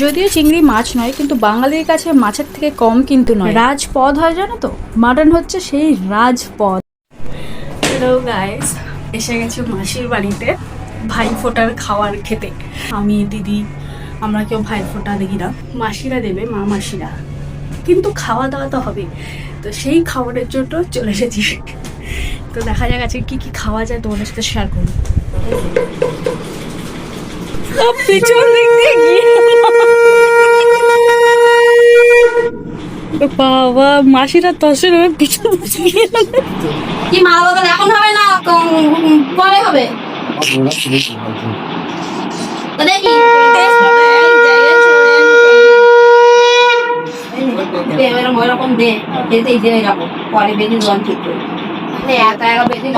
যদিও চিংড়ি মাছ নয়, কিন্তু বাঙালির কাছে মাছের থেকে কম কিন্তু নয়। রাজপদ হয় জানো তো, মাটন হচ্ছে সেই রাজপদ। হ্যালো গাইস, এসে গেছি মাসির বাড়িতে ভাইফোঁটার খাওয়ার খেতে। আমি দিদি আমরা কেউ ভাইফোঁটা দেখি না, মাসিরা দেবে, মা মাসিরা, কিন্তু খাওয়া দাওয়া তো হবে। তো সেই খাবারের জন্য চলে এসেছি। তো দেখা যাক আজকে কি কি খাওয়া যায় তোমাদের সাথে শেয়ার করবো। পিছন দিক দিয়ে বাবা, মাসিরা তসের হয়ে পিছন কি মাল বদল এখন হবে না, পরে হবে। তো দেখি ওইরকম দে, খেতেই দে এরকম, পরে বেশি জল ঠিক করে একা একা বেশি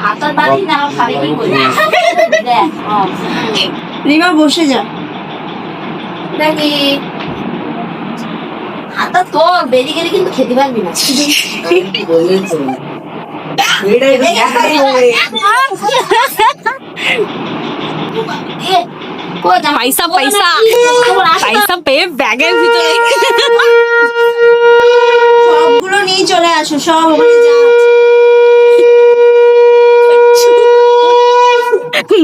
হাতের বাড়ি না খাবে কি করে। রিমা বসে যা, দেখি হাতটা তোর বেরিয়ে গেলে কিন্তু খেতে পারবি না। পয়সা পয়সা পয়সা পেয়ে ব্যাগের ভিতরে সবগুলো নিয়ে চলে আসো, সব ওখানে যা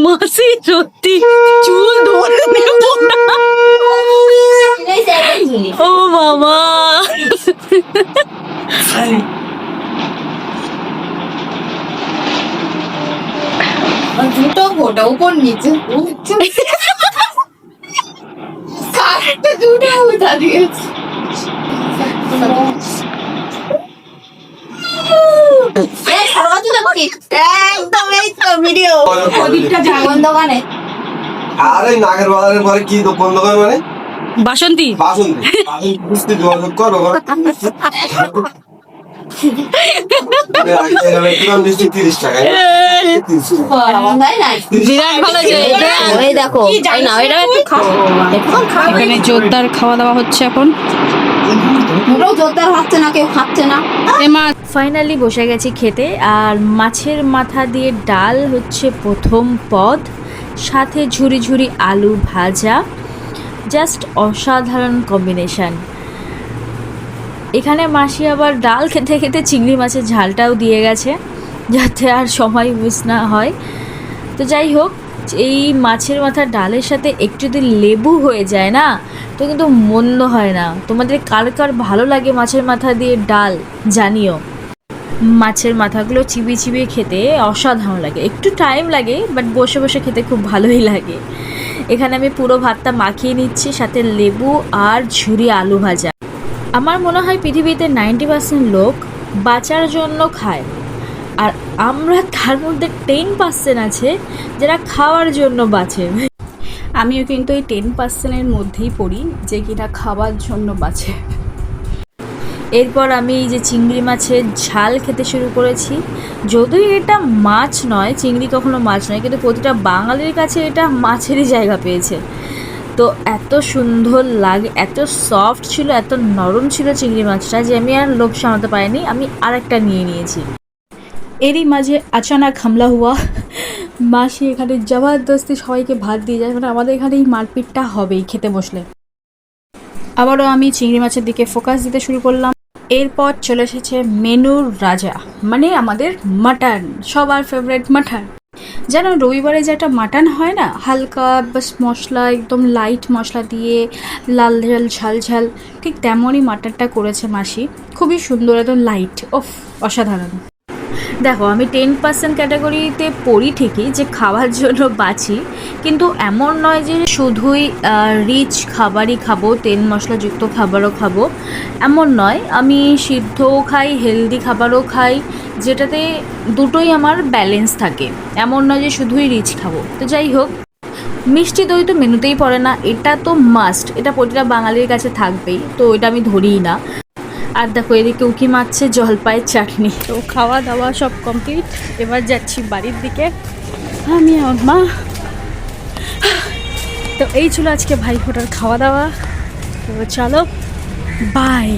মাসি সত্যি চুল ধরে নেবো না। ও বাবা, দুটো ফোটা উপর নিচে দুটো উঠা দিয়েছে। আরে নাগের বাজারের পরে কি কোন দোকান মানে বাসন্তী বুঝতে যোগাযোগ করো। মিষ্টি 30 টাকা। বিরাট ভালো। দেখো এখানে জোরদার খাওয়া দাওয়া হচ্ছে এখন। জোরদার হচ্ছে না, কেউ খাচ্ছে না। ফাইনালি বসে গেছি খেতে, আর মাছের মাথা দিয়ে ডাল হচ্ছে প্রথম পদ, সাথে ঝুরি ঝুরি আলু ভাজা। জাস্ট অসাধারণ কম্বিনেশান। এখানে মাসি আবার ডাল খেতে খেতে চিংড়ি মাছের ঝালটাও দিয়ে গেছে, যাতে আর সময় মিস না হয়। তো যাই হোক, এই মাছের মাথার ডালের সাথে একটু যদি লেবু হয়ে যায় না, তো কিন্তু মন্দ হয় না। তোমাদের কার কার ভালো লাগে মাছের মাথা দিয়ে ডাল জানিও। মাছের মাথাগুলো চিবিয়ে চিবিয়ে খেতে অসাধারণ লাগে, একটু টাইম লাগে, বাট বসে বসে খেতে খুব ভালোই লাগে। এখানে আমি পুরো ভাতটা মাখিয়ে নিচ্ছি, সাথে লেবু আর ঝুরি আলু ভাজা। আমার মনে হয় পৃথিবীতে 90% লোক বাঁচার জন্য খায়, আর আমরা তার মধ্যে 10% আছে যারা খাওয়ার জন্য বাঁচে। আমিও কিন্তু এই 10%-এর মধ্যেই পড়ি, যে কিনা খাওয়ার জন্য বাঁচে। এরপর আমি এই যে চিংড়ি মাছের ঝাল খেতে শুরু করেছি। যদিও এটা মাছ নয়, চিংড়ি কখনো মাছ নয়, কিন্তু প্রতিটা বাঙালির কাছে এটা মাছেরই জায়গা পেয়েছে। তো এত সুন্দর লাগে, এত সফট ছিল, এত নরম ছিল চিংড়ি মাছটা, যে আমি আর লোভ সামলাতে পারিনি, আমি আরেকটা নিয়ে নিয়েছি। এরই মাঝে আচানক হামলা হুয়া। মাসি এখানে জবরদস্তি সবাইকে ভাত দিয়ে যায়, মানে আমাদের এখানে এই মারপিটটা হবেই খেতে বসলে। আবারও আমি চিংড়ি মাছের দিকে ফোকাস দিতে শুরু করলাম। এরপর চলে এসেছে মেনুর রাজা, মানে আমাদের মাটন, সবার ফেভারিট মাটন। যেন রবিবারে যে একটা মাটন হয় না, হালকা বাস মশলা, একদম লাইট মশলা দিয়ে লাল ঝাল ঝাল ঝাল, ঠিক তেমনই মাটনটা করেছে মাসি। খুবই সুন্দর, একদম লাইট, ওফ অসাধারণ। দেখো, আমি 10% ক্যাটাগরিতে পড়ি ঠিকই, যে খাওয়ার জন্য বাঁচি, কিন্তু এমন নয় যে শুধুই রিচ খাবারই খাবো, তেল মশলাযুক্ত খাবারও খাবো, এমন নয়। আমি সিদ্ধও খাই, হেলদি খাবারও খাই, যেটাতে দুটোই আমার ব্যালেন্স থাকে। এমন নয় যে শুধুই রিচ খাবো। তো যাই হোক, মিষ্টি দই তো মেনুতেই পড়ে না, এটা তো মাস্ট, এটা প্রতিটা বাঙালির কাছে থাকবেই, তো এটা আমি ধরিই না। আর দেখো, এদিকে উকি মারছে জলপাইয়ের চাটনি। তো খাওয়া দাওয়া সব কমপ্লিট, এবার যাচ্ছি বাড়ির দিকে আমি আর মা। তো এই ছিল আজকে ভাইফোঁটার খাওয়া দাওয়া। তো চলো, বাই।